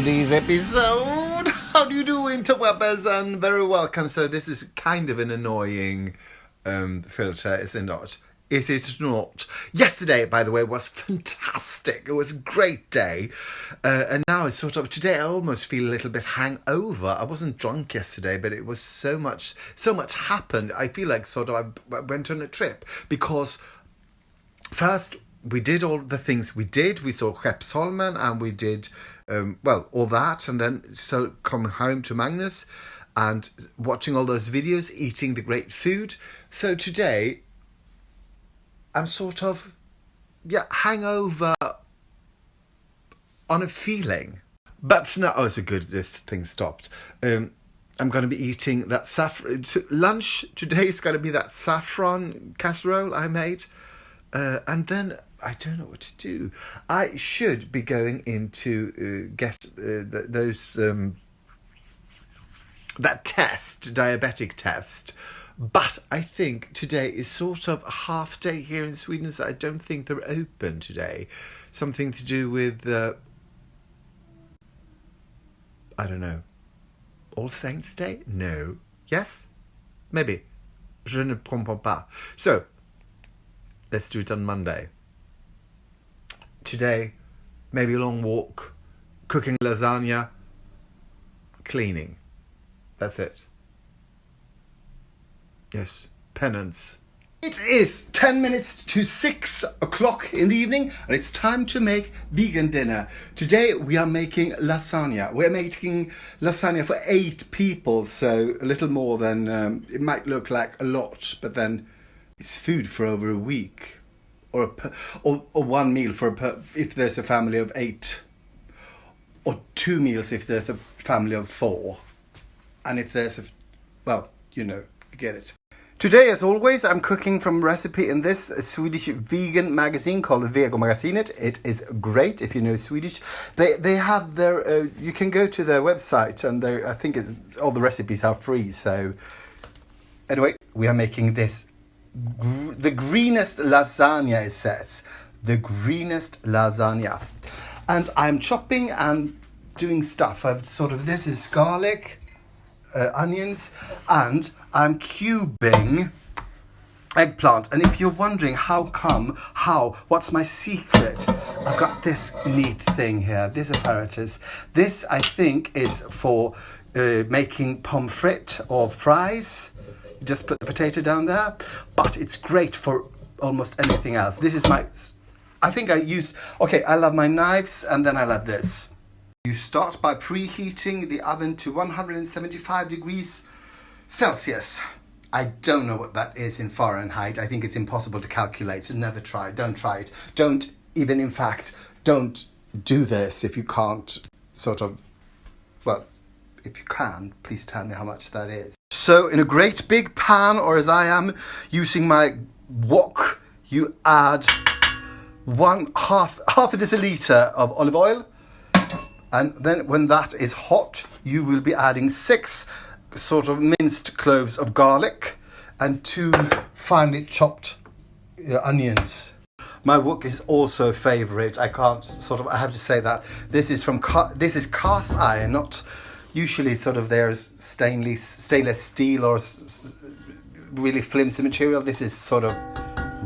today's episode. How do you do, interwebbers, and very welcome. So this is kind of an annoying filter, is it not? Is it not? Yesterday, by the way, was fantastic. It was a great day. And now it's sort of, today I almost feel a little bit hangover. I wasn't drunk yesterday, but it was so much happened. I feel like sort of I went on a trip because first we did all the things we did. We saw Skeppsholmen and we did, all that. And then so coming home to Magnus and watching all those videos, eating the great food. So today I'm sort of, hangover on a feeling. But no, it's good, this thing stopped. I'm going to be eating that saffron. Lunch today is going to be that saffron casserole I made. And then I don't know what to do. I should be going in to get that test, diabetic test. But I think today is sort of a half day here in Sweden, so I don't think they're open today. Something to do with, I don't know, All Saints Day? No. Yes? Maybe. Je ne comprends pas. So, let's do it on Monday. Today, maybe a long walk, cooking lasagna, cleaning. That's it. Yes, penance. It is 10 minutes to 6 o'clock in the evening and it's time to make vegan dinner. Today we are making lasagna. We're making lasagna for 8 people, so a little more than, it might look like a lot, but then it's food for over a week. Or one meal if there's a family of 8. Or 2 meals if there's a family of 4. And if there's you get it. Today, as always, I'm cooking from a recipe in this Swedish vegan magazine called Vegomagasinet. It is great if you know Swedish. They have their, you can go to their website and I think all the recipes are free. So anyway, we are making this, the greenest lasagna, it says. The greenest lasagna. And I'm chopping and doing stuff. This is garlic, onions, and I'm cubing eggplant. And if you're wondering what's my secret, I've got this neat thing here, this apparatus. This I think is for making pommes frites or fries. You just put the potato down there, but it's great for almost anything else. This is I love my knives, and then I love this. You start by preheating the oven to 175 degrees Celsius. I don't know what that is in Fahrenheit. I think it's impossible to calculate, so never try. Don't try it. Don't do this if you can't if you can, please tell me how much that is. So in a great big pan, or as I am using my wok, you add half a deciliter of olive oil. And then when that is hot, you will be adding 6 sort of minced cloves of garlic and 2 finely chopped onions. My wok is also a favorite. I have to say that this is cast iron, not usually there's stainless steel or really flimsy material. This is sort of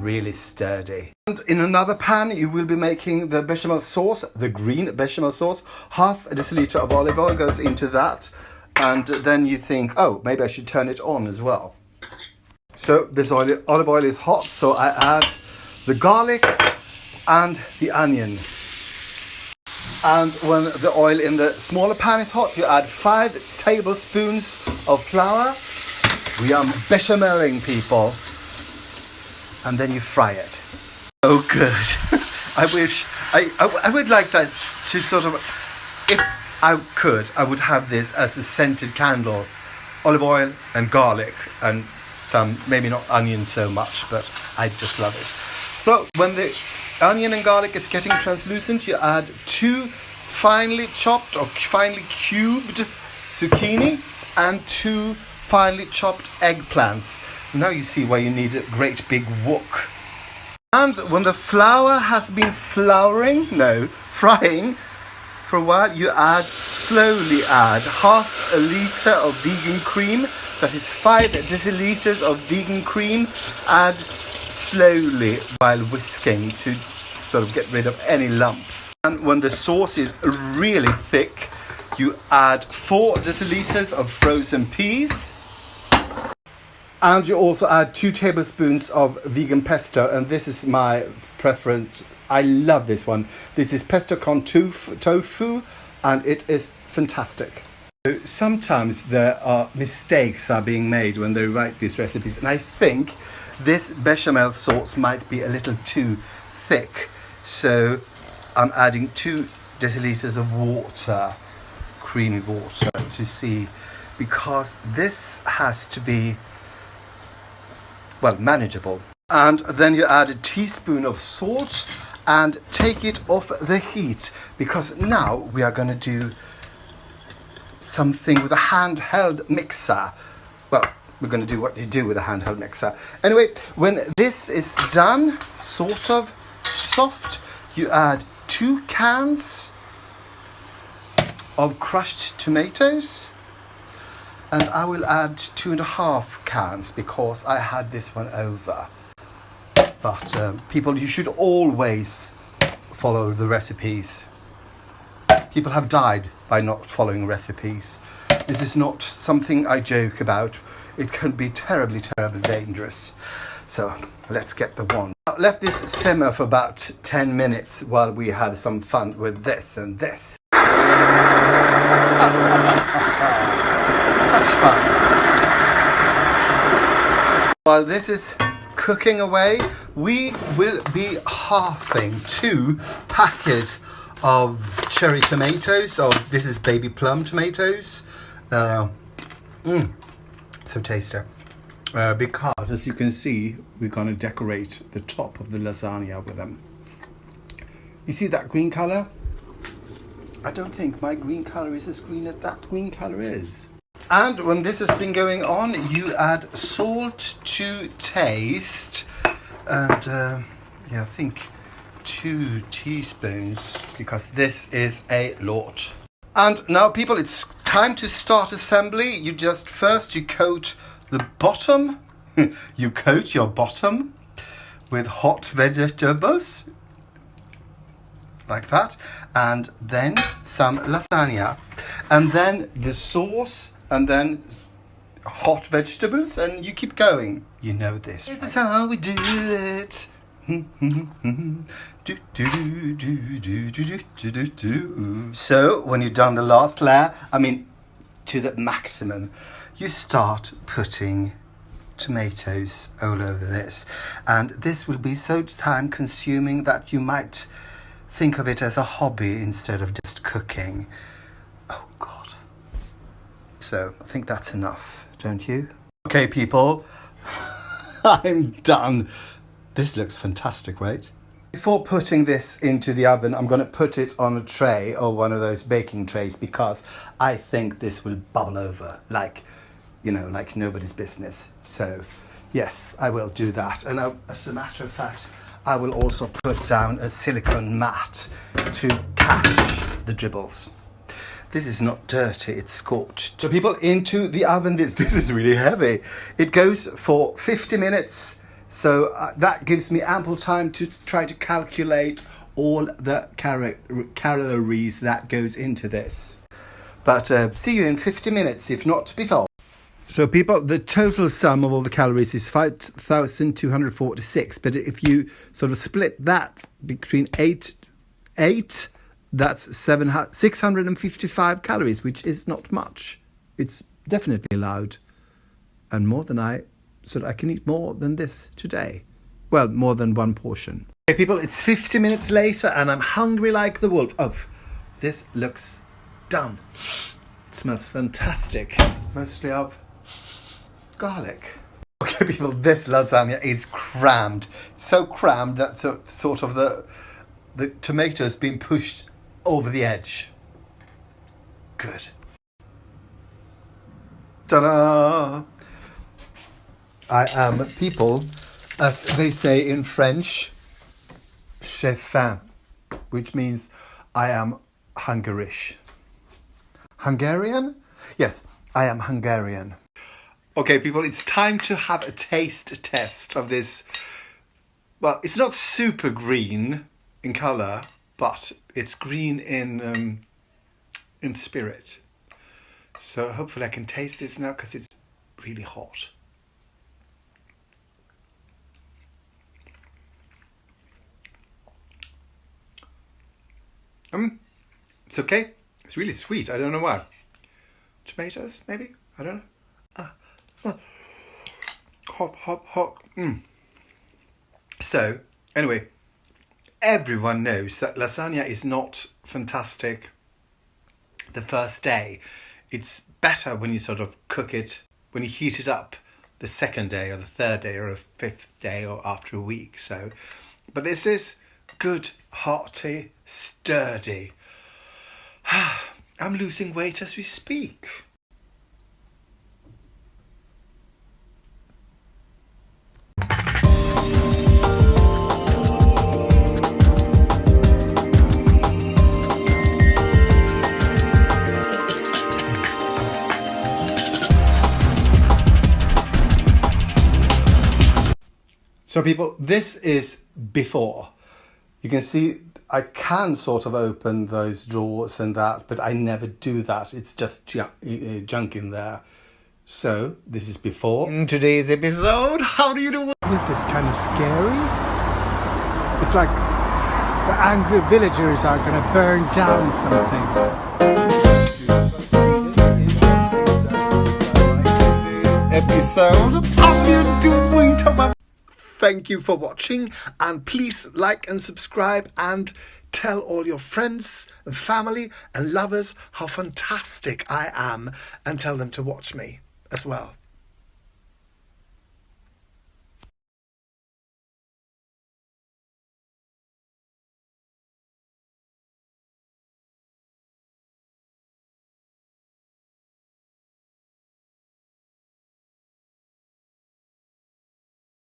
really sturdy. And in another pan you will be making the bechamel sauce, the green bechamel sauce. Half a deciliter of olive oil goes into that, and then you think, oh, maybe I should turn it on as well. So this olive oil is hot, so I add the garlic and the onion. And when the oil in the smaller pan is hot, you add 5 tablespoons of flour. We are bechameling, people. And then you fry it. Oh, good. I would like that to sort of, if I could, I would have this as a scented candle. Olive oil and garlic and some, maybe not onion so much, but I just love it. So when the onion and garlic is getting translucent, you add 2 finely chopped or finely cubed zucchini and 2 finely chopped eggplants. Now you see why you need a great big wok. And when the flour has been frying for a while, you slowly add half a liter of vegan cream. That is 5 deciliters of vegan cream. Add slowly while whisking to sort of get rid of any lumps. And when the sauce is really thick, you add 4 deciliters of frozen peas. And you also add 2 tablespoons of vegan pesto, and this is my preference. I love this one. This is pesto con tofu, and it is fantastic. So sometimes there are mistakes are being made when they write these recipes, and I think this bechamel sauce might be a little too thick. So I'm adding 2 deciliters of water, creamy water, to see, because this has to be, well, manageable. And then you add a teaspoon of salt and take it off the heat, because now we are going to do something with a handheld mixer. Well, we're going to do what you do with a handheld mixer. Anyway, when this is done, sort of soft, you add 2 cans of crushed tomatoes. And I will add 2.5 cans because I had this one over. But people, you should always follow the recipes. People have died by not following recipes. This is not something I joke about. It can be terribly, terribly dangerous. So let's get the one. Now, let this simmer for about 10 minutes while we have some fun with this and this. Such fun. While this is cooking away, we will be halving 2 packets of cherry tomatoes. So this is baby plum tomatoes. So tasty. Because, as you can see, we're going to decorate the top of the lasagna with them. You see that green colour? I don't think my green colour is as green as that green colour is. And when this has been going on, you add salt to taste. And yeah, I think 2 teaspoons, because this is a lot. And now, people, it's time to start assembly. You coat the bottom. You coat your bottom with hot vegetables, like that, and then some lasagna, and then the sauce, and then hot vegetables, and you keep going. You know this. This is how we do it. So when you've done the last layer, to the maximum, you start putting tomatoes all over this, and this will be so time consuming that you might think of it as a hobby instead of just cooking. Oh God. So I think that's enough, don't you? Okay, people, I'm done. This looks fantastic, right? Before putting this into the oven, I'm going to put it on a tray, or one of those baking trays, because I think this will bubble over like nobody's business. So yes, I will do that. And as a matter of fact, I will also put down a silicone mat to catch the dribbles. This is not dirty, it's scorched. So people, into the oven. This is really heavy. It goes for 50 minutes. So that gives me ample time to try to calculate all the calories that goes into this. But see you in 50 minutes, if not before. So people, the total sum of all the calories is 5,246. But if you sort of split that between 8, that's 655 calories, which is not much. It's definitely allowed. And more than I can eat more than this today. Well, more than one portion. Okay, people, it's 50 minutes later and I'm hungry like the wolf. Oh, this looks done. It smells fantastic. Mostly of garlic. Okay, people, this lasagna is crammed. It's so crammed that sort of the tomatoes being pushed over the edge. Good. Ta-da! I am, people, as they say in French, chef fin, which means I am Hungarish. Hungarian? Yes, I am Hungarian. Okay, people, it's time to have a taste test of this. Well, it's not super green in colour, but it's green in spirit. So hopefully I can taste this now because it's really hot. It's okay. It's really sweet. I don't know why. Tomatoes, maybe? I don't know. Hot. So, anyway, everyone knows that lasagna is not fantastic the first day. It's better when you sort of cook it, when you heat it up the second day or the third day or a fifth day or after a week. So, but this is good, hearty, sturdy. I'm losing weight as we speak. So people, this is before. You can see I can sort of open those drawers and that, but I never do that. It's just junk in there. So this is before. In today's episode, how do you do? Is this kind of scary? It's like the angry villagers are going to burn down something. Episode, how you doing, Tom? Thank you for watching, and please like and subscribe and tell all your friends and family and lovers how fantastic I am, and tell them to watch me as well.